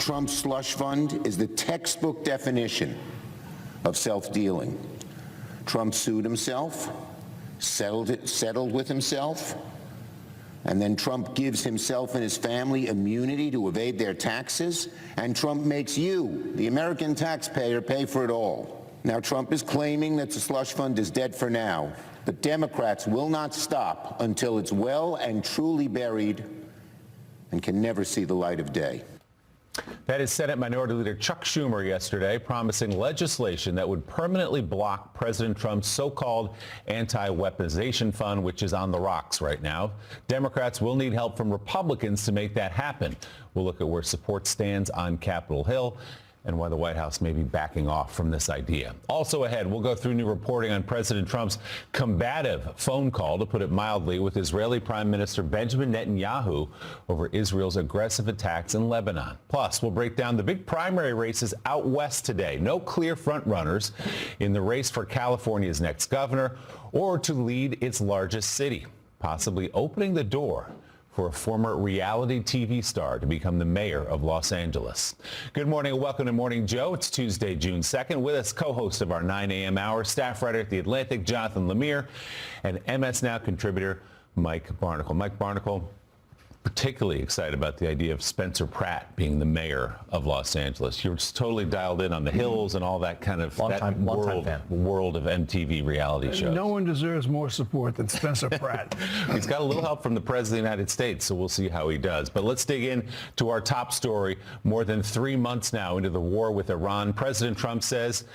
Trump's slush fund is the textbook definition of self-dealing. Trump sued himself, settled with himself, and then Trump gives himself and his family immunity to evade their taxes, and Trump makes you, the American taxpayer, pay for it all. Now, Trump is claiming that the slush fund is dead for now, but Democrats will not stop until it's well and truly buried and can never see the light of day. That is Senate Minority Leader Chuck Schumer yesterday, promising legislation that would permanently block President Trump's so-called anti-weaponization fund, which is on the rocks right now. Democrats will need help from Republicans to make that happen. We'll look at where support stands on Capitol Hill and why the White House may be backing off from this idea. Also ahead, we'll go through new reporting on President Trump's combative phone call, to put it mildly, with Israeli Prime Minister Benjamin Netanyahu over Israel's aggressive attacks in Lebanon. Plus, we'll break down the big primary races out west today. No clear frontrunners in the race for California's next governor or to lead its largest city, possibly opening the door for a former reality TV star to become the mayor of Los Angeles. Good morning and welcome to Morning Joe. It's Tuesday, June 2nd. With us, co-host of our 9 a.m. hour, staff writer at The Atlantic, Jonathan Lemire, and MS NOW contributor, Mike Barnicle. Mike Barnicle, particularly excited about the idea of Spencer Pratt being the mayor of Los Angeles. You're just totally dialed in on the hills and all that kind of world of MTV reality shows. No one deserves more support than Spencer Pratt. He's got a little help from the President of the United States, so we'll see how he does. But let's dig in to our top story. More than 3 months now into the war with Iran, President Trump says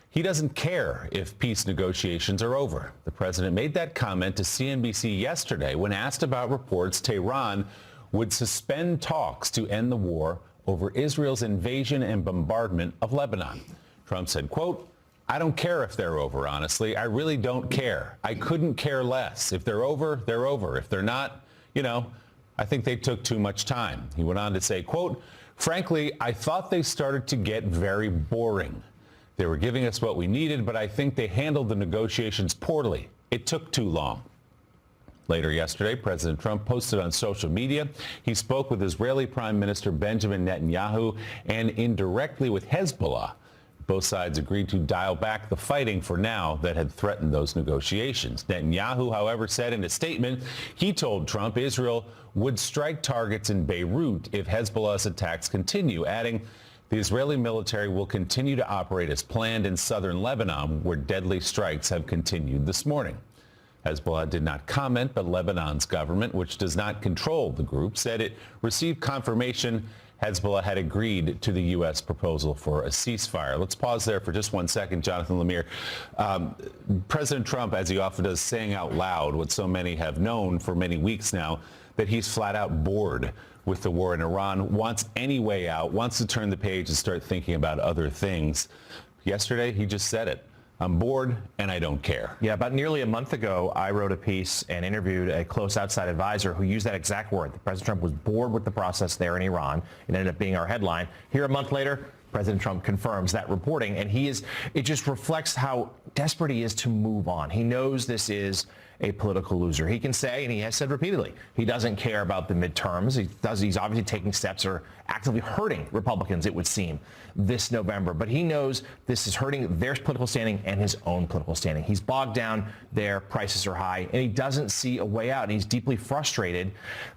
he doesn't care if peace negotiations are over. The president made that comment to CNBC yesterday when asked about reports Tehran would suspend talks to end the war over Israel's invasion and bombardment of Lebanon. Trump said, quote, "I don't care if they're over, honestly. I really don't care. I couldn't care less. If they're over, they're over. If they're not, I think they took too much time." He went on to say, quote, "Frankly, I thought they started to get very boring. They were giving us what we needed, but I think they handled the negotiations poorly. It took too long." Later yesterday, President Trump posted on social media he spoke with Israeli Prime Minister Benjamin Netanyahu and indirectly with Hezbollah. Both sides agreed to dial back the fighting for now that had threatened those negotiations. Netanyahu, however, said in a statement he told Trump Israel would strike targets in Beirut if Hezbollah's attacks continue, adding, "The Israeli military will continue to operate as planned in southern Lebanon, where deadly strikes have continued this morning." Hezbollah did not comment, but Lebanon's government, which does not control the group, said it received confirmation Hezbollah had agreed to the U.S. proposal for a ceasefire. Let's pause there for just 1 second, Jonathan Lemire. President Trump, as he often does, saying out loud what so many have known for many weeks now, that he's flat out bored with the war in Iran, wants any way out, wants to turn the page and start thinking about other things. Yesterday, he just said it. "I'm bored and I don't care." Yeah, about nearly a month ago, I wrote a piece and interviewed a close outside advisor who used that exact word. President Trump was bored with the process there in Iran. It ended up being our headline. Here a month later, President Trump confirms that reporting, and it just reflects how desperate he is to move on. He knows this is a political loser. He can say, and he has said repeatedly, he doesn't care about the midterms. He's obviously taking steps or actively hurting Republicans, it would seem, this November. But he knows this is hurting their political standing and his own political standing. He's bogged down there, prices are high, and he doesn't see a way out. And he's deeply frustrated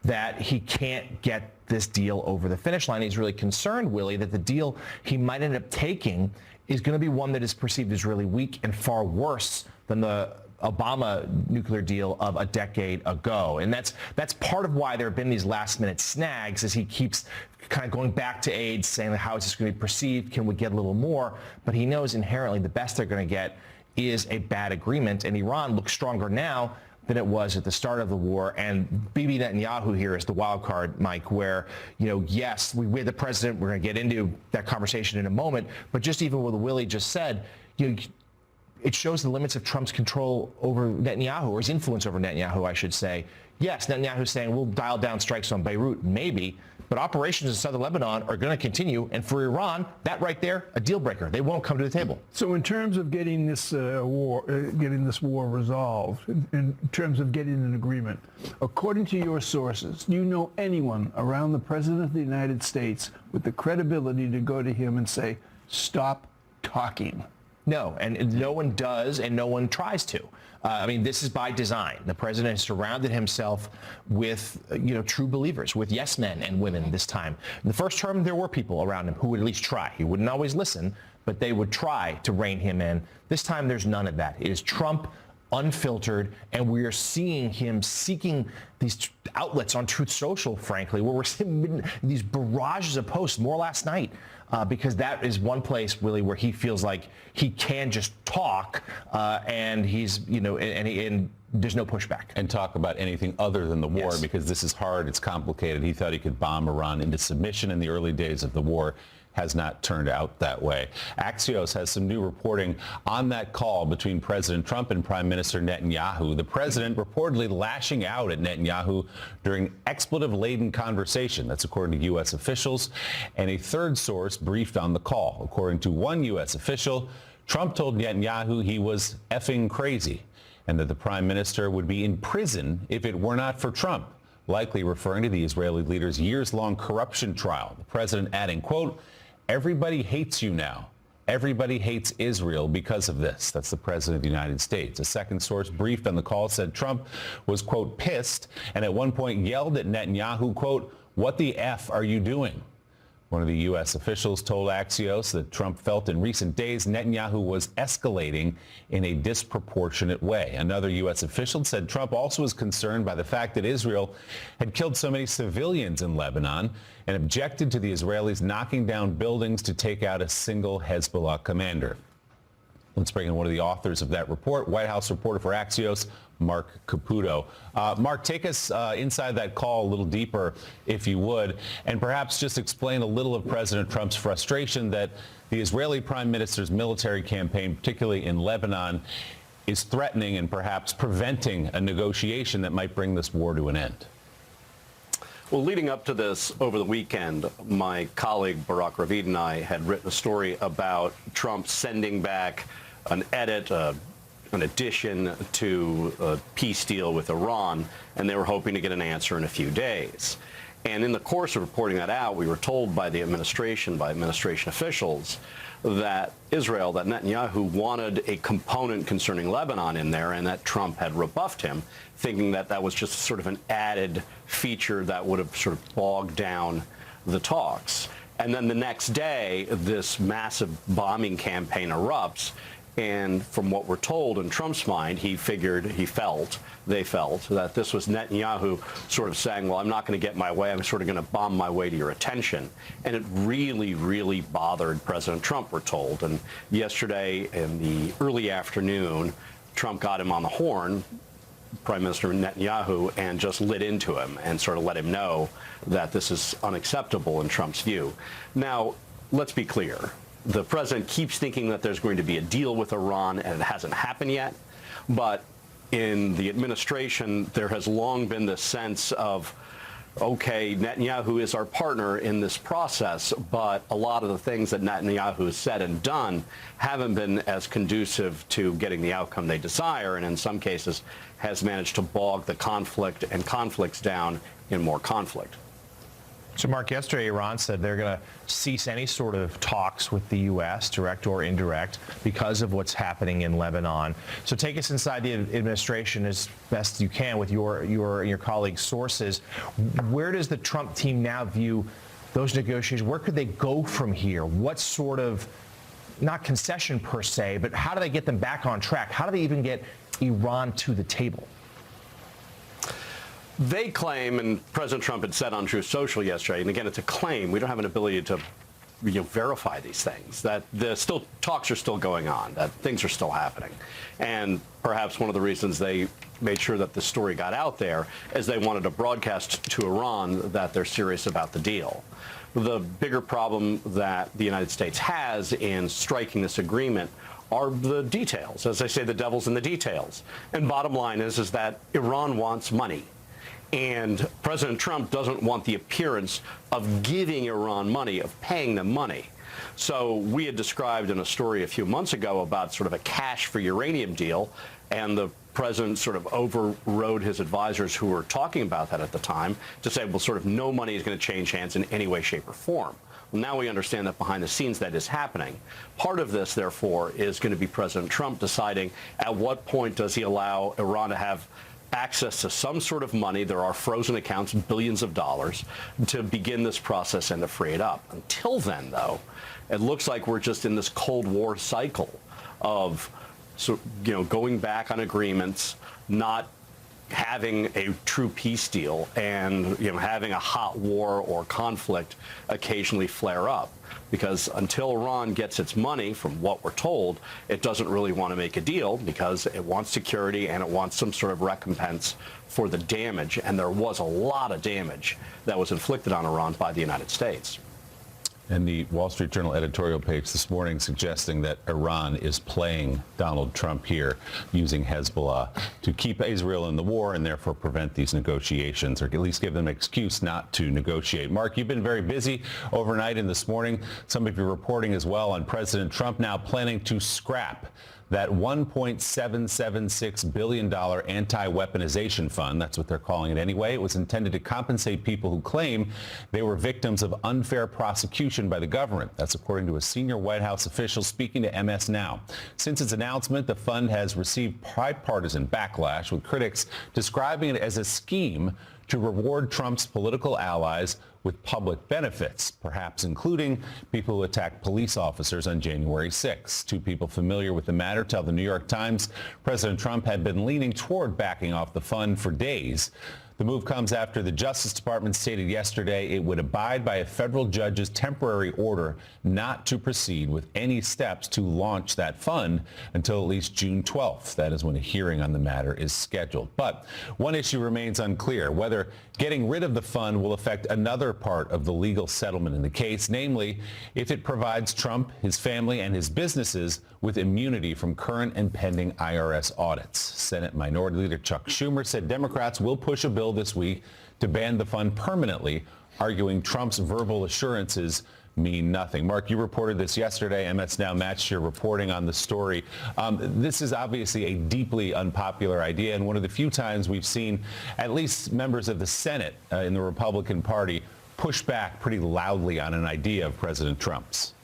that he can't get this deal over the finish line. He's really concerned, Willie, that the deal he might end up taking is going to be one that is perceived as really weak and far worse than the Obama nuclear deal of a decade ago. And that's part of why there have been these last-minute snags, as he keeps kind of going back to aides, saying, how is this going to be perceived? Can we get a little more? But he knows inherently the best they're going to get is a bad agreement. And Iran looks stronger now than it was at the start of the war. And Bibi Netanyahu here is the wild card, Mike, where, yes, we had the president. We're going to get into that conversation in a moment. But just even what Willie just said, it shows the limits of Trump's control over Netanyahu, or his influence over Netanyahu, I should say. Yes, Netanyahu's saying, we'll dial down strikes on Beirut, maybe, but operations in southern Lebanon are going to continue. And for Iran, that right there, a deal breaker. They won't come to the table. So in terms of getting this war resolved, in terms of getting an agreement, according to your sources, do you know anyone around the President of the United States with the credibility to go to him and say, stop talking? No, and no one does, and no one tries to. I mean, this is by design. The president has surrounded himself with, true believers, with yes men and women this time. In the first term, there were people around him who would at least try. He wouldn't always listen, but they would try to rein him in. This time, there's none of that. It is Trump, unfiltered, and we are seeing him seeking these outlets on Truth Social, frankly, where we're seeing these barrages of posts, more last night, because that is one place really where he feels like he can just talk, and he's, and there's no pushback. And talk about anything other than the war, Yes. because this is hard, it's complicated. He thought he could bomb Iran into submission in the early days of the war. Has not turned out that way. Axios has some new reporting on that call between President Trump and Prime Minister Netanyahu. The president reportedly lashing out at Netanyahu during expletive-laden conversation. That's according to U.S. officials. And a third source briefed on the call. According to one U.S. official, Trump told Netanyahu he was effing crazy and that the prime minister would be in prison if it were not for Trump, likely referring to the Israeli leader's years-long corruption trial. The president adding, quote, "Everybody hates you now. Everybody hates Israel because of this." That's the president of the United States. A second source briefed on the call said Trump was, quote, pissed, and at one point yelled at Netanyahu, quote, "What the F are you doing?" One of the U.S. officials told Axios that Trump felt in recent days Netanyahu was escalating in a disproportionate way. Another U.S. official said Trump also was concerned by the fact that Israel had killed so many civilians in Lebanon and objected to the Israelis knocking down buildings to take out a single Hezbollah commander. Let's bring in one of the authors of that report, White House reporter for Axios, Mark Caputo. Mark, take us inside that call a little deeper, if you would, and perhaps just explain a little of President Trump's frustration that the Israeli prime minister's military campaign, particularly in Lebanon, is threatening and perhaps preventing a negotiation that might bring this war to an end. Well, leading up to this over the weekend, my colleague Barak Ravid and I had written a story about Trump sending back an edit, an addition to a peace deal with Iran, and they were hoping to get an answer in a few days. And in the course of reporting that out, we were told by the administration, by administration officials, that Israel, that Netanyahu wanted a component concerning Lebanon in there, and that Trump had rebuffed him, thinking that that was just sort of an added feature that would have sort of bogged down the talks. And then the next day, this massive bombing campaign erupts. And from what we're told, in Trump's mind, they felt that this was Netanyahu sort of saying, well, I'm not going to get my way. I'm sort of going to bomb my way to your attention. And it really, really bothered President Trump, we're told. And yesterday in the early afternoon, Trump got him on the horn, Prime Minister Netanyahu, and just lit into him and sort of let him know that this is unacceptable in Trump's view. Now, let's be clear. The president keeps thinking that there's going to be a deal with Iran, and it hasn't happened yet. But in the administration, there has long been this sense of, okay, Netanyahu is our partner in this process, but a lot of the things that Netanyahu has said and done haven't been as conducive to getting the outcome they desire, and in some cases has managed to bog the conflict and conflicts down in more conflict. So, Mark, yesterday Iran said they're going to cease any sort of talks with the U.S., direct or indirect, because of what's happening in Lebanon. So take us inside the administration as best you can with your colleagues' sources. Where does the Trump team now view those negotiations? Where could they go from here? What sort of, not concession per se, but how do they get them back on track? How do they even get Iran to the table? They claim, and President Trump had said on Truth Social yesterday, and again, it's a claim. We don't have an ability to verify these things, that the talks are still going on, that things are still happening. And perhaps one of the reasons they made sure that the story got out there is they wanted to broadcast to Iran that they're serious about the deal. The bigger problem that the United States has in striking this agreement are the details. As I say, the devil's in the details. And bottom line is that Iran wants money. And President Trump doesn't want the appearance of giving Iran money, of paying them money. So we had described in a story a few months ago about sort of a cash for uranium deal, and the president sort of overrode his advisors who were talking about that at the time to say, well, sort of no money is going to change hands in any way, shape, or form. Well, now we understand that behind the scenes that is happening. Part of this, therefore, is going to be President Trump deciding at what point does he allow Iran to have access to some sort of money. There are frozen accounts, billions of dollars, to begin this process and to free it up. Until then, though, it looks like we're just in this Cold War cycle of, going back on agreements, not having a true peace deal, and having a hot war or conflict occasionally flare up. Because until Iran gets its money, from what we're told, it doesn't really want to make a deal because it wants security and it wants some sort of recompense for the damage. And there was a lot of damage that was inflicted on Iran by the United States. And the Wall Street Journal editorial page this morning suggesting that Iran is playing Donald Trump here, using Hezbollah to keep Israel in the war and therefore prevent these negotiations, or at least give them an excuse not to negotiate. Mark, you've been very busy overnight and this morning. Some of you reporting as well on President Trump now planning to scrap that $1.776 billion anti-weaponization fund. That's what they're calling it anyway. It was intended to compensate people who claim they were victims of unfair prosecution by the government. That's according to a senior White House official speaking to MSNOW. Since its announcement, the fund has received bipartisan backlash, with critics describing it as a scheme to reward Trump's political allies with public benefits, perhaps including people who attacked police officers on January 6. Two people familiar with the matter tell the New York Times President Trump had been leaning toward backing off the fund for days. The move comes after the Justice Department stated yesterday it would abide by a federal judge's temporary order not to proceed with any steps to launch that fund until at least June 12th. That is when a hearing on the matter is scheduled. But one issue remains unclear, whether getting rid of the fund will affect another part of the legal settlement in the case, namely if it provides Trump, his family, and his businesses with immunity from current and pending IRS audits. Senate Minority Leader Chuck Schumer said Democrats will push a bill this week to ban the fund permanently, arguing Trump's verbal assurances mean nothing. Mark, you reported this yesterday. MS Now matched your reporting on the story. This is obviously a deeply unpopular idea, and one of the few times we've seen at least members of the Senate in the Republican Party push back pretty loudly on an idea of President Trump's.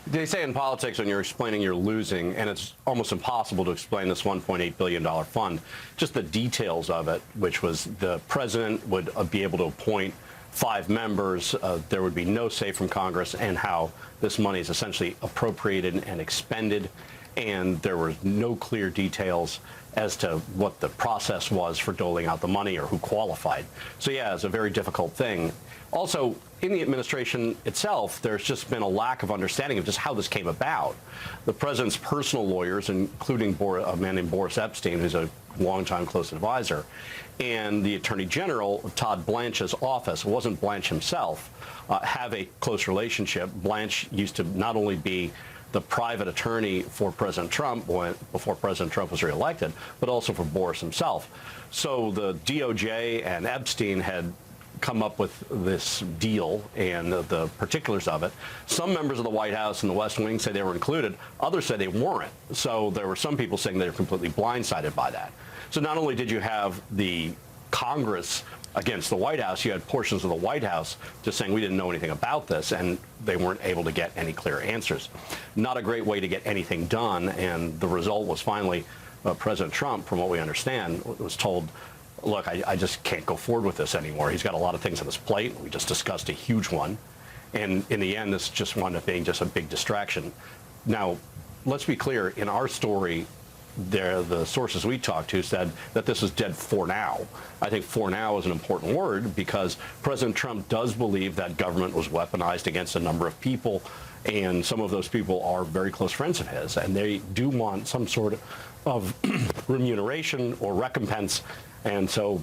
They say in politics when you're explaining you're losing, and it's almost impossible to explain this $1.8 billion fund, just the details of it, which was the president would be able to appoint 5 members, there would be no say from Congress, and how this money is essentially appropriated and expended, and there were no clear details as to what the process was for doling out the money or who qualified. So yeah, it's a very difficult thing. Also, in the administration itself, there's just been a lack of understanding of just how this came about. The president's personal lawyers, including a man named Boris Epstein, who's a longtime close advisor, and the Attorney General, Todd Blanche's office, it wasn't Blanche himself, have a close relationship. Blanche used to not only be the private attorney for President Trump before President Trump was reelected, but also for Boris himself. So the DOJ and Epstein had come up with this deal and the particulars of it. Some members of the White House and the West Wing say they were included. Others say they weren't. So there were some people saying they were completely blindsided by that. So not only did you have the Congress against the White House, you had portions of the White House just saying we didn't know anything about this, and they weren't able to get any clear answers. Not a great way to get anything done, and the result was finally President Trump, from what we understand, was told, look, I just can't go forward with this anymore. He's got a lot of things on his plate. We just discussed a huge one. And in the end, this just wound up being just a big distraction. Now, let's be clear. In our story, the sources we talked to said that this is dead for now. I think for now is an important word because President Trump does believe that government was weaponized against a number of people, and some of those people are very close friends of his, and they do want some sort of remuneration or recompense. And so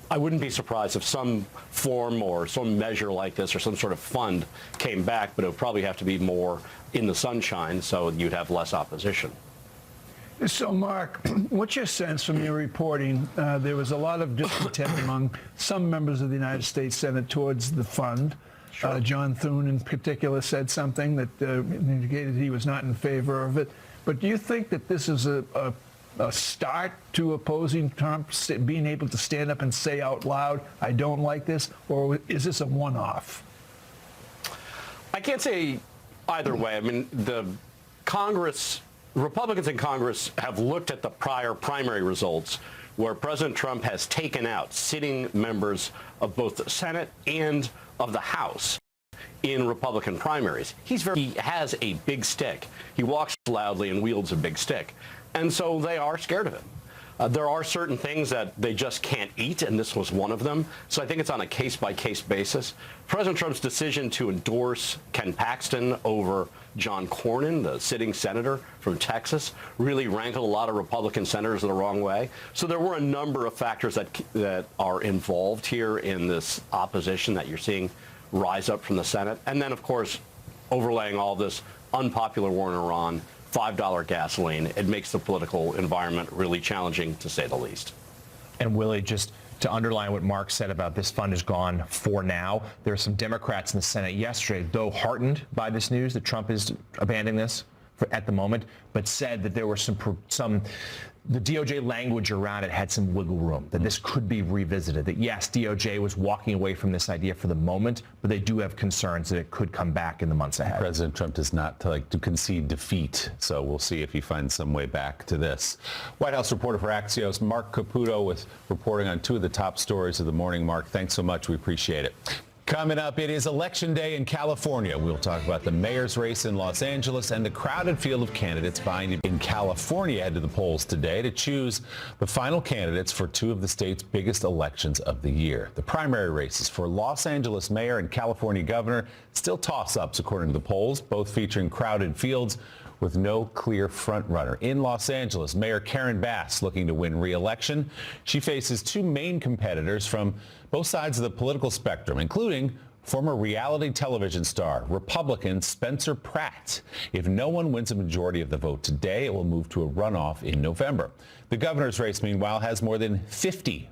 I wouldn't be surprised if some form or some measure like this or some sort of fund came back, but it would probably have to be more in the sunshine so you'd have less opposition. So, Mark, what's your sense from your reporting? There was a lot of discontent among some members of the United States Senate towards the fund. Sure. John Thune, in particular, said something that indicated he was not in favor of it. But do you think that this is a start to opposing Trump being able to stand up and say out loud, I don't like this, or is this a one-off? I can't say either way. I mean, Republicans in Congress have looked at the prior primary results where President Trump has taken out sitting members of both the Senate and of the House in Republican primaries. He has a big stick. He walks loudly and wields a big stick. And so they are scared of him. There are certain things that they just can't eat, and this was one of them. So I think it's on a case-by-case basis. President Trump's decision to endorse Ken Paxton over John Cornyn, the sitting senator from Texas, really rankled a lot of Republican senators the wrong way. So there were a number of factors that are involved here in this opposition that you're seeing rise up from the Senate. And then, of course, overlaying all this, unpopular war in Iran, $5 gasoline, it makes the political environment really challenging, to say the least. And Willie, just to underline what Mark said about this fund is gone for now, there are some Democrats in the Senate yesterday, though heartened by this news that Trump is abandoning this at the moment, but said that there were the DOJ language around it had some wiggle room, that this could be revisited, that yes, DOJ was walking away from this idea for the moment, but they do have concerns that it could come back in the months ahead. President Trump does not like to concede defeat, so we'll see if he finds some way back to this. White House reporter for Axios, Mark Caputo, with reporting on two of the top stories of the morning. Mark, thanks so much. We appreciate it. Coming up, it is Election Day in California. We'll talk about the mayor's race in Los Angeles and the crowded field of candidates vying in California head to the polls today to choose the final candidates for two of the state's biggest elections of the year. The primary races for Los Angeles mayor and California governor still toss-ups according to the polls, both featuring crowded fields with no clear front-runner. In Los Angeles, Mayor Karen Bass looking to win re-election. She faces two main competitors from both sides of the political spectrum, including former reality television star, Republican Spencer Pratt. If no one wins a majority of the vote today, it will move to a runoff in November. The governor's race, meanwhile, has more than 50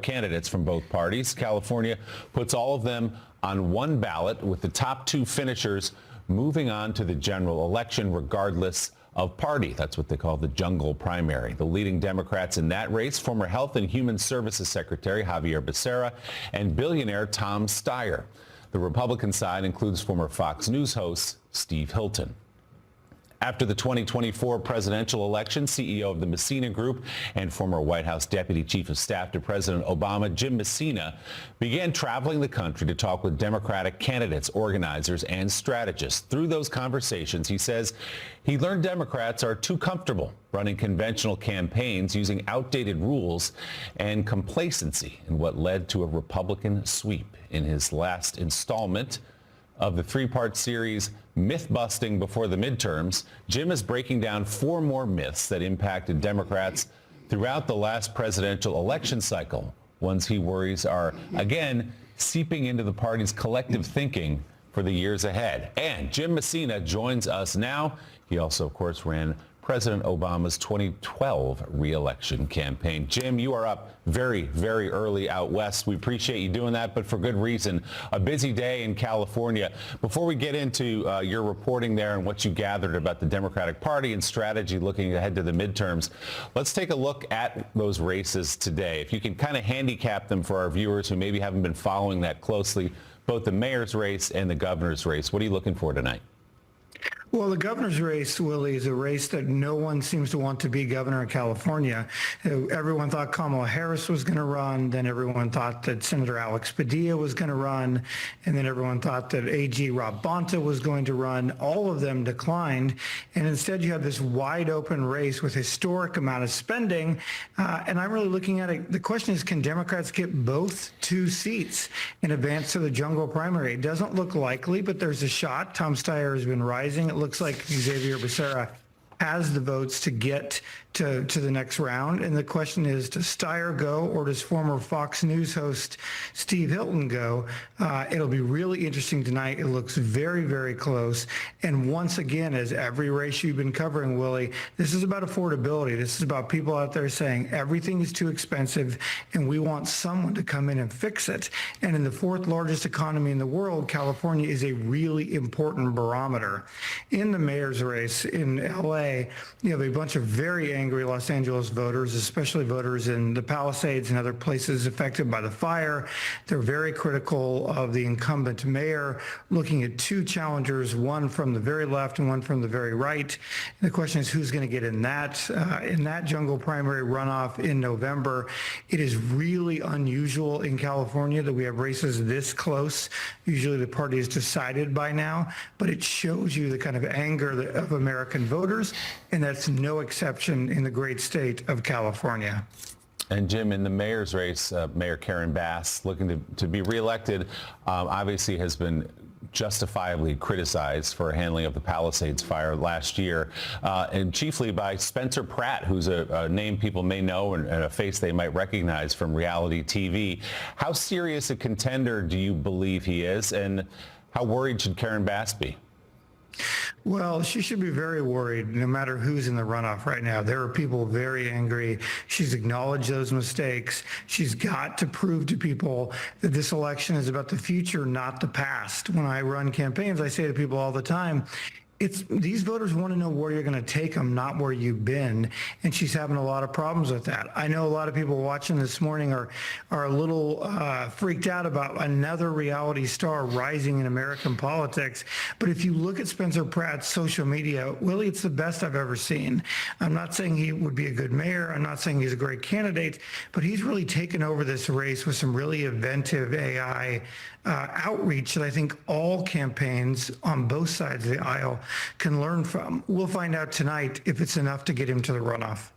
candidates from both parties. California puts all of them on one ballot, with the top two finishers moving on to the general election regardless of party. That's what they call the jungle primary. The leading Democrats in that race, former Health and Human Services Secretary Xavier Becerra and billionaire Tom Steyer. The Republican side includes former Fox News host Steve Hilton. After the 2024 presidential election, CEO of the Messina Group and former White House Deputy Chief of Staff to President Obama, Jim Messina, began traveling the country to talk with Democratic candidates, organizers, and strategists. Through those conversations, he says he learned Democrats are too comfortable running conventional campaigns using outdated rules and complacency, in what led to a Republican sweep. In his last installment of the three-part series Myth-Busting Before the Midterms, Jim is breaking down four more myths that impacted Democrats throughout the last presidential election cycle, ones he worries are, again, seeping into the party's collective thinking for the years ahead. And Jim Messina joins us now. He also, of course, ran President Obama's 2012 re-election campaign. Jim, you are up very, very early out west. We appreciate you doing that, but for good reason. A busy day in California. Before we get into your reporting there and what you gathered about the Democratic Party and strategy looking ahead to the midterms, let's take a look at those races today. If you can kind of handicap them for our viewers who maybe haven't been following that closely, both the mayor's race and the governor's race. What are you looking for tonight? Well, the governor's race, Willie, is a race that no one seems to want to be governor of California. Everyone thought Kamala Harris was going to run. Then everyone thought that Senator Alex Padilla was going to run. And then everyone thought that AG Rob Bonta was going to run. All of them declined. And instead, you have this wide open race with historic amount of spending. And I'm really looking at it. The question is, can Democrats get both two seats and advance to the jungle primary? It doesn't look likely, but there's a shot. Tom Steyer has been rising. It looks like Xavier Becerra has the votes to get to the next round. And the question is, does Steyer go, or does former Fox News host Steve Hilton go? It'll be really interesting tonight. It looks very, very close. And once again, as every race you've been covering, Willie, this is about affordability. This is about people out there saying everything is too expensive and we want someone to come in and fix it. And in the fourth largest economy in the world, California is a really important barometer. In the mayor's race in LA, you have a bunch of very angry Los Angeles voters, especially voters in the Palisades and other places affected by the fire. They're very critical of the incumbent mayor, looking at two challengers, one from the very left and one from the very right. And the question is, who's going to get in that jungle primary runoff in November? It is really unusual in California that we have races this close. Usually the party is decided by now, but it shows you the kind of anger of American voters, and that's no exception in the great state of California. And Jim, in the mayor's race, Mayor Karen Bass, looking to be reelected, obviously has been justifiably criticized for handling of the Palisades fire last year, and chiefly by Spencer Pratt, who's a name people may know and a face they might recognize from reality TV. How serious a contender do you believe he is, and how worried should Karen Bass be? Well, she should be very worried no matter who's in the runoff right now. There are people very angry. She's acknowledged those mistakes. She's got to prove to people that this election is about the future, not the past. When I run campaigns, I say to people all the time, these voters want to know where you're going to take them, not where you've been. And she's having a lot of problems with that. I know a lot of people watching this morning are a little freaked out about another reality star rising in American politics. But if you look at Spencer Pratt's social media, Willie, it's the best I've ever seen. I'm not saying he would be a good mayor. I'm not saying he's a great candidate, but he's really taken over this race with some really inventive AI outreach that I think all campaigns on both sides of the aisle can learn from. We'll find out tonight if it's enough to get him to the runoff.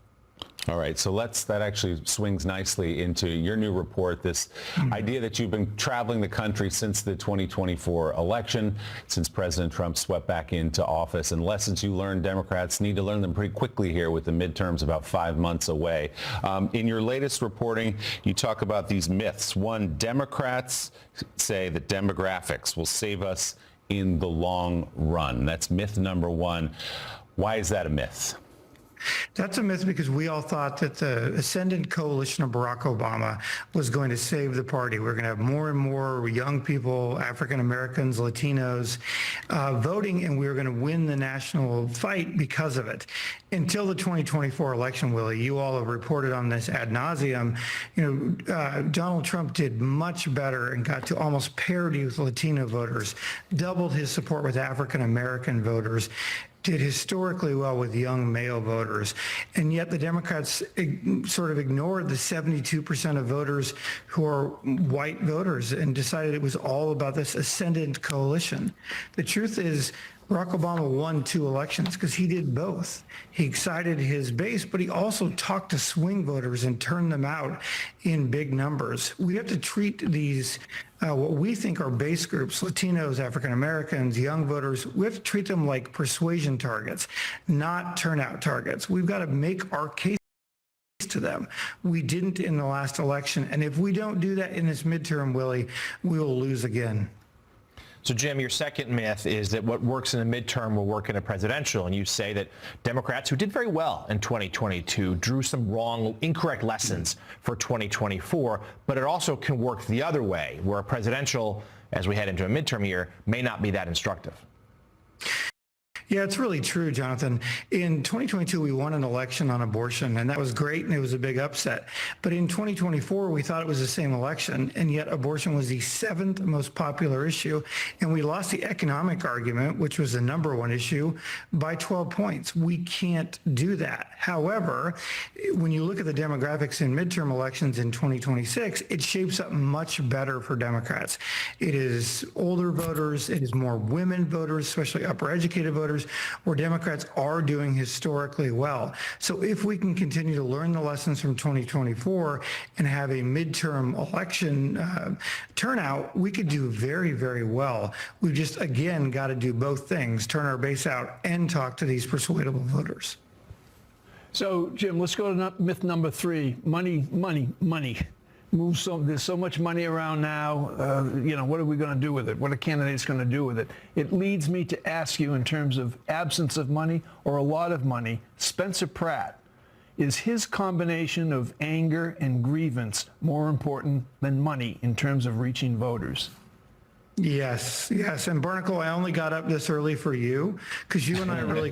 All right, so that actually swings nicely into your new report, this idea that you've been traveling the country since the 2024 election, since President Trump swept back into office, and lessons you learned. Democrats need to learn them pretty quickly here with the midterms about 5 months away. In your latest reporting, you talk about these myths. One, Democrats say that demographics will save us in the long run. That's myth number one. Why is that a myth? That's a myth because we all thought that the ascendant coalition of Barack Obama was going to save the party. We're going to have more and more young people, African Americans, Latinos voting, and we were going to win the national fight because of it. Until the 2024 election, Willie, you all have reported on this ad nauseum. Donald Trump did much better and got to almost parity with Latino voters, doubled his support with African American voters, did historically well with young male voters. And yet the Democrats sort of ignored the 72% of voters who are white voters and decided it was all about this ascendant coalition. The truth is, Barack Obama won 2 elections because he did both. He excited his base, but he also talked to swing voters and turned them out in big numbers. We have to treat these, what we think are base groups, Latinos, African Americans, young voters, we have to treat them like persuasion targets, not turnout targets. We've got to make our case to them. We didn't in the last election. And if we don't do that in this midterm, Willie, we will lose again. So, Jim, your second myth is that what works in a midterm will work in a presidential, and you say that Democrats who did very well in 2022 drew some incorrect lessons for 2024, but it also can work the other way, where a presidential, as we head into a midterm year, may not be that instructive. Yeah, it's really true, Jonathan. In 2022, we won an election on abortion, and that was great, and it was a big upset. But in 2024, we thought it was the same election, and yet abortion was the 7th most popular issue, and we lost the economic argument, which was the number 1 issue, by 12 points. We can't do that. However, when you look at the demographics in midterm elections in 2026, it shapes up much better for Democrats. It is older voters, it is more women voters, especially upper educated voters. voters where Democrats are doing historically well. So if we can continue to learn the lessons from 2024 and have a midterm election turnout, we could do very, very well. We've just, again, got to do both things, turn our base out and talk to these persuadable voters. So, Jim, let's go to myth number 3. Money, money, money. There's so much money around now. What are we going to do with it? What are candidates going to do with it? It leads me to ask you, in terms of absence of money or a lot of money, Spencer Pratt, is his combination of anger and grievance more important than money in terms of reaching voters? Yes. And Barnacle, I only got up this early for you because you and I really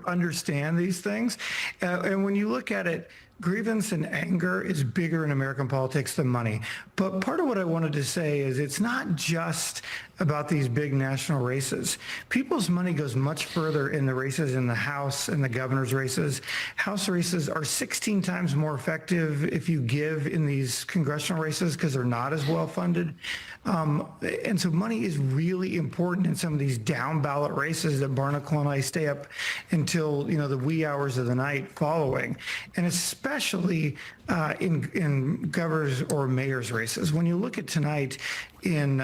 understand these things. And when you look at it, grievance and anger is bigger in American politics than money. But part of what I wanted to say is it's not just about these big national races. People's money goes much further in the races in the House and the governor's races. House races are 16 times more effective if you give in these congressional races because they're not as well funded. And so money is really important in some of these down ballot races that Barnacle and I stay up until, the wee hours of the night following. And especially in governor's or mayor's races. When you look at tonight in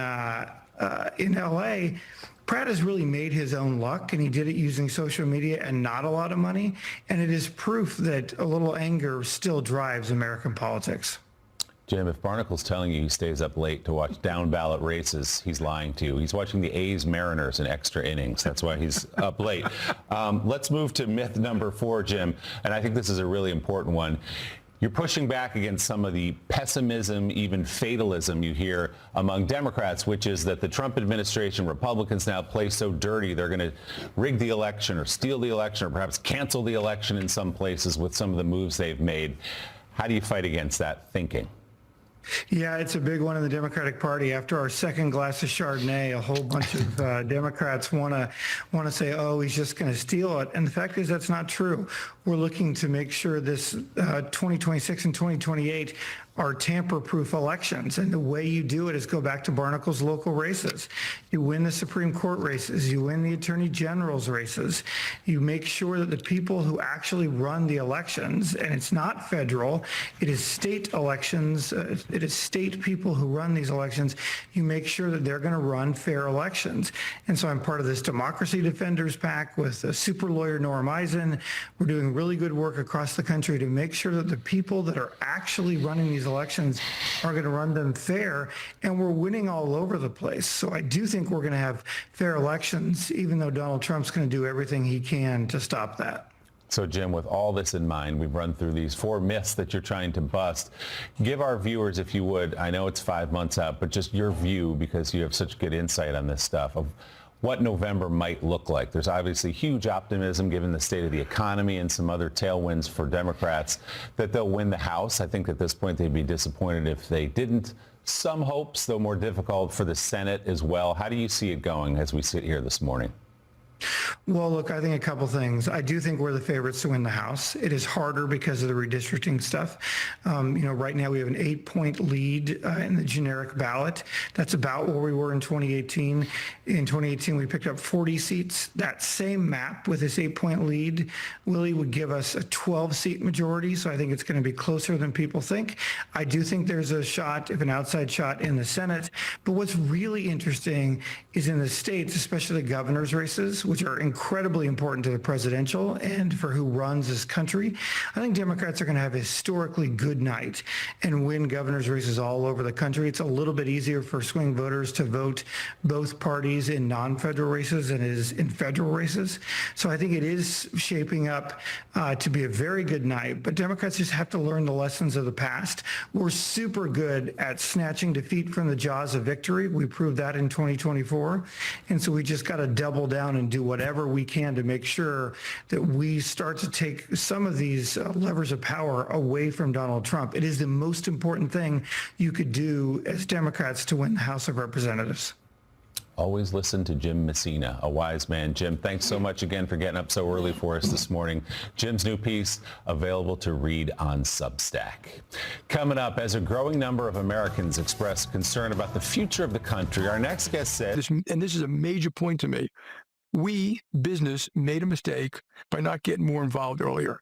L.A., Pratt has really made his own luck, and he did it using social media and not a lot of money. And it is proof that a little anger still drives American politics. Jim, if Barnacle's telling you he stays up late to watch down-ballot races, he's lying to you. He's watching the A's Mariners in extra innings. That's why he's up late. Let's move to myth number 4, Jim, and I think this is a really important one. You're pushing back against some of the pessimism, even fatalism you hear among Democrats, which is that the Trump administration, Republicans now play so dirty, they're going to rig the election or steal the election or perhaps cancel the election in some places with some of the moves they've made. How do you fight against that thinking? Yeah, it's a big one in the Democratic Party. After our second glass of Chardonnay, a whole bunch of Democrats want to say, oh, he's just going to steal it. And the fact is that's not true. We're looking to make sure this 2026 and 2028 are tamper-proof elections. And the way you do it is go back to Barnacle's local races. You win the Supreme Court races. You win the Attorney General's races. You make sure that the people who actually run the elections, and it's not federal, it is state elections, it is state people who run these elections, you make sure that they're going to run fair elections. And so I'm part of this Democracy Defenders PAC with super lawyer Norm Eisen. We're doing really good work across the country to make sure that the people that are actually running these elections are going to run them fair, and we're winning all over the place. So I do think we're going to have fair elections, even though Donald Trump's going to do everything he can to stop that. So, Jim, with all this in mind, we've run through these 4 myths that you're trying to bust. Give our viewers, if you would, I know it's 5 months out, but just your view, because you have such good insight on this stuff, of what November might look like. There's obviously huge optimism given the state of the economy and some other tailwinds for Democrats that they'll win the House. I think at this point they'd be disappointed if they didn't. Some hopes, though more difficult, for the Senate as well. How do you see it going as we sit here this morning? Well, look, I think a couple things. I do think we're the favorites to win the House. It is harder because of the redistricting stuff. Right now we have an 8-point lead in the generic ballot. That's about where we were in 2018. In 2018, we picked up 40 seats. That same map with this 8-point lead, Willie, would give us a 12-seat majority. So I think it's going to be closer than people think. I do think there's a shot, if an outside shot, in the Senate. But what's really interesting is in the states, especially the governor's races, which are incredibly important to the presidential and for who runs this country. I think Democrats are going to have a historically good night and win governor's races all over the country. It's a little bit easier for swing voters to vote both parties in non-federal races than it is in federal races. So I think it is shaping up to be a very good night, but Democrats just have to learn the lessons of the past. We're super good at snatching defeat from the jaws of victory. We proved that in 2024. And so we just got to double down and do whatever we can to make sure that we start to take some of these levers of power away from Donald Trump. It is the most important thing you could do as Democrats to win the House of Representatives. Always listen to Jim Messina, a wise man. Jim, thanks so much again for getting up so early for us this morning. Jim's new piece available to read on Substack. Coming up, as a growing number of Americans express concern about the future of the country, our next guest said, and this is a major point to me, we, business, made a mistake by not getting more involved earlier.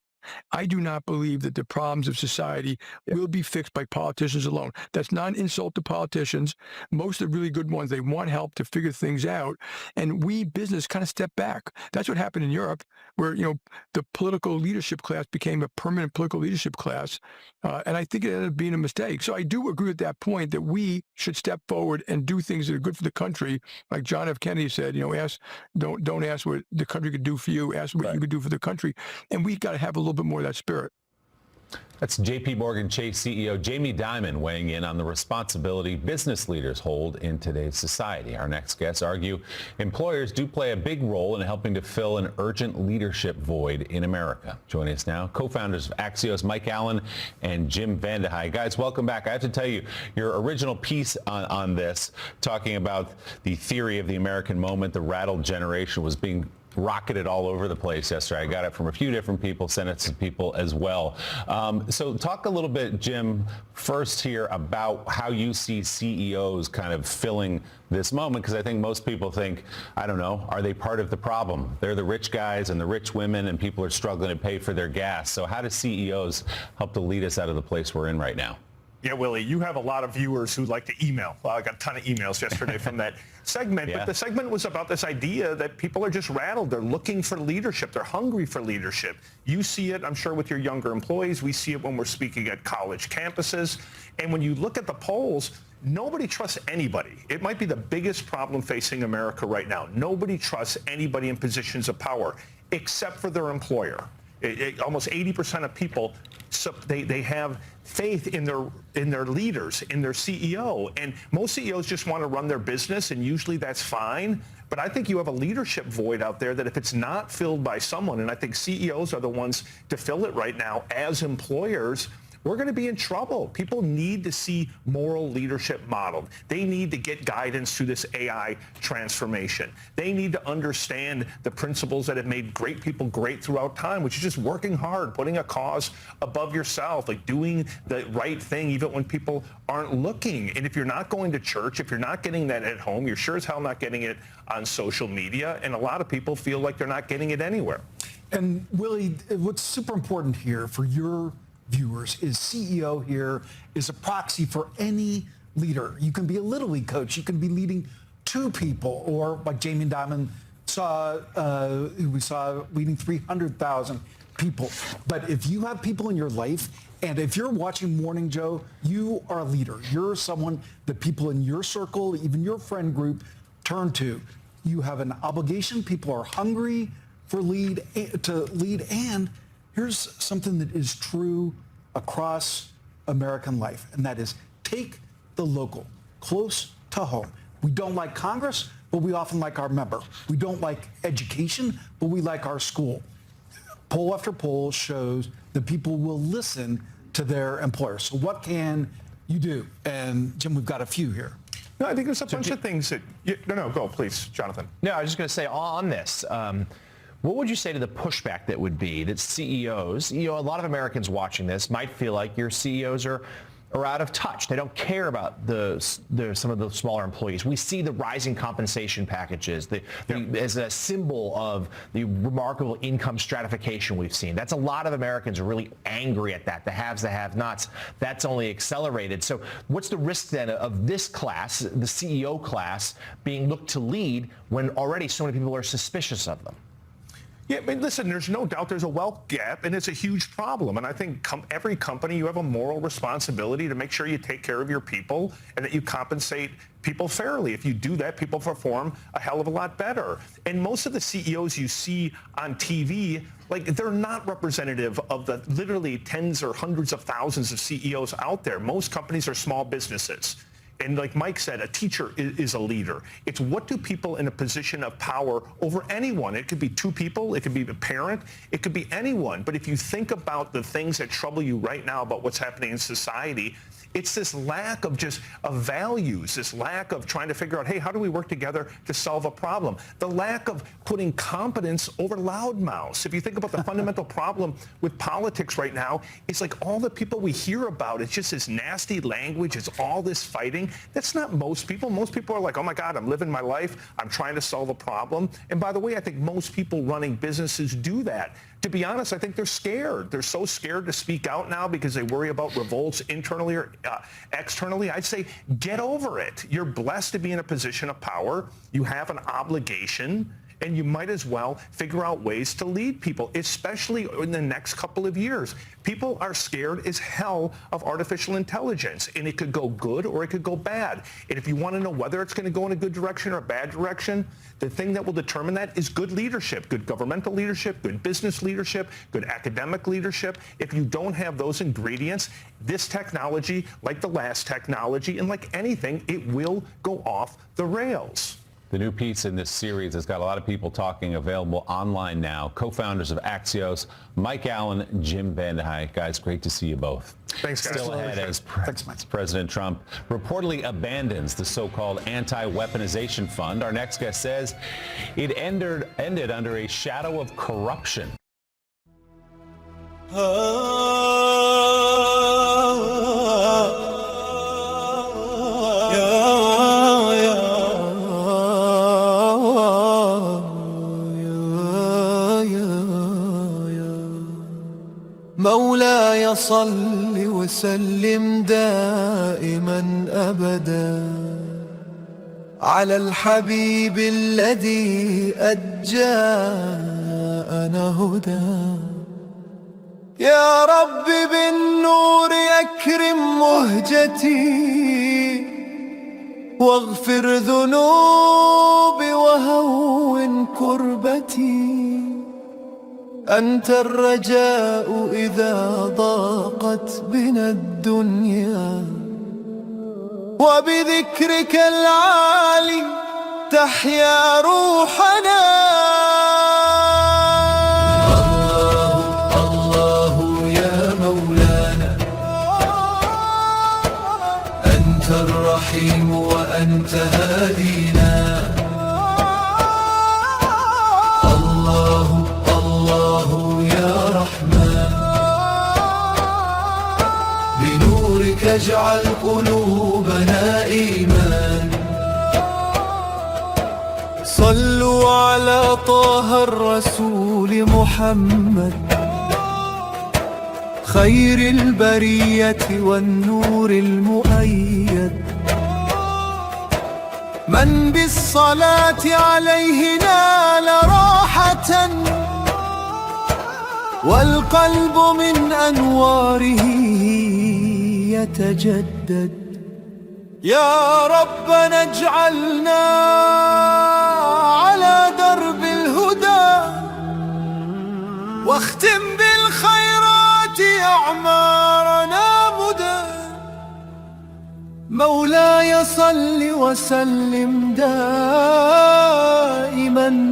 I do not believe that the problems of society will be fixed by politicians alone. That's not an insult to politicians. Most of the really good ones, they want help to figure things out. And we, business, kind of step back. That's what happened in Europe, where, the political leadership class became a permanent political leadership class. And I think it ended up being a mistake. So I do agree with that point that we should step forward and do things that are good for the country. Like John F. Kennedy said, don't ask what the country could do for you, ask what you could do for the country. And we've got to have a little bit more of that spirit. That's J.P. Morgan Chase CEO Jamie Dimon weighing in on the responsibility business leaders hold in today's society. Our next guests argue employers do play a big role in helping to fill an urgent leadership void in America. Joining us now, co-founders of Axios, Mike Allen and Jim Vandehei. Guys, welcome back. I have to tell you, your original piece on this, talking about the theory of the American moment, the rattled generation, was being rocketed all over the place yesterday. I got it from a few different people, sent it to people as well. So talk a little bit, Jim, first here about how you see CEOs kind of filling this moment, because I think most people think, I don't know, are they part of the problem? They're the rich guys and the rich women, and people are struggling to pay for their gas. So how do CEOs help to lead us out of the place we're in right now? Yeah, Willie, you have a lot of viewers who like to email. Well, I got a ton of emails yesterday from that segment, but the segment was about this idea that people are just rattled. They're looking for leadership. They're hungry for leadership. You see it, I'm sure, with your younger employees. We see it when we're speaking at college campuses. And when you look at the polls, nobody trusts anybody. It might be the biggest problem facing America right now. Nobody trusts anybody in positions of power except for their employer. Almost 80% of people, so they have faith in their leaders, in their CEO. And most CEOs just want to run their business, and usually that's fine. But I think you have a leadership void out there that if it's not filled by someone, and I think CEOs are the ones to fill it right now as employers, we're going to be in trouble. People need to see moral leadership modeled. They need to get guidance through this AI transformation. They need to understand the principles that have made great people great throughout time, which is just working hard, putting a cause above yourself, like doing the right thing even when people aren't looking. And if you're not going to church, if you're not getting that at home, you're sure as hell not getting it on social media. And a lot of people feel like they're not getting it anywhere. And Willie, what's super important here for your viewers is CEO here is a proxy for any leader. You can be a Little League coach. You can be leading two people, or like Jamie Dimon we saw leading 300,000 people. But if you have people in your life, and if you're watching Morning Joe, you are a leader. You're someone that people in your circle, even your friend group, turn to. You have an obligation. People are hungry to lead, and here's something that is true across American life, and that is take the local close to home. We don't like Congress, but we often like our member. We don't like education, but we like our school. Poll after poll shows that people will listen to their employer. So what can you do? And Jim, we've got a few here. No, I think there's a bunch of things that... No, go, please, Jonathan. No, I was just going to say on this, what would you say to the pushback that would be that CEOs, a lot of Americans watching this might feel like your CEOs are out of touch. They don't care about some of the smaller employees. We see the rising compensation packages as a symbol of the remarkable income stratification we've seen. That's a lot of Americans are really angry at that. The haves, the have-nots. That's only accelerated. So what's the risk then of this class, the CEO class, being looked to lead when already so many people are suspicious of them? Yeah, I mean, listen, there's no doubt there's a wealth gap, and it's a huge problem. And I think every company, you have a moral responsibility to make sure you take care of your people and that you compensate people fairly. If you do that, people perform a hell of a lot better. And most of the CEOs you see on TV, they're not representative of the literally tens or hundreds of thousands of CEOs out there. Most companies are small businesses. And like Mike said, a teacher is a leader. It's what do people in a position of power over anyone? It could be two people. It could be a parent. It could be anyone. But if you think about the things that trouble you right now about what's happening in society, It's this lack of values, this lack of trying to figure out, hey, how do we work together to solve a problem? The lack of putting competence over loudmouths. If you think about the fundamental problem with politics right now, it's like all the people we hear about, it's just this nasty language, it's all this fighting. That's not most people. Most people are like, oh my God, I'm living my life, I'm trying to solve a problem. And by the way, I think most people running businesses do that. To be honest, I think they're scared. They're so scared to speak out now because they worry about revolts internally or externally. I'd say get over it. You're blessed to be in a position of power. You have an obligation, and you might as well figure out ways to lead people, especially in the next couple of years. People are scared as hell of artificial intelligence, and it could go good or it could go bad. And if you want to know whether it's going to go in a good direction or a bad direction, the thing that will determine that is good leadership, good governmental leadership, good business leadership, good academic leadership. If you don't have those ingredients, this technology, like the last technology, and like anything, it will go off the rails. The new piece in this series has got a lot of people talking, available online now. Co-founders of Axios, Mike Allen, Jim Vandehei. Guys, great to see you both. Thanks, guys. Still ahead as President Trump reportedly abandons the so-called anti-weaponization fund. Our next guest says it ended under a shadow of corruption. مولاي صل وسلم دائما أبدا على الحبيب الذي أجاءنا هدى يا رب بالنور أكرم مهجتي واغفر ذنوبي وهون كربتي أنت الرجاء إذا ضاقت بنا الدنيا وبذكرك العالي تحيا روحنا الله الله يا مولانا أنت الرحيم وأنت هادينا الله يا رحمن بنورك اجعل قلوبنا إيمان صلوا على طه الرسول محمد خير البرية والنور المؤيد من بالصلاة عليه نال راحة والقلب من أنواره يتجدد يا ربنا اجعلنا على درب الهدى واختم بالخيرات أعمارنا مدى مولاي صل وسلم دائما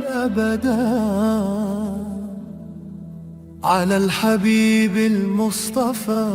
أبدا على الحبيب المصطفى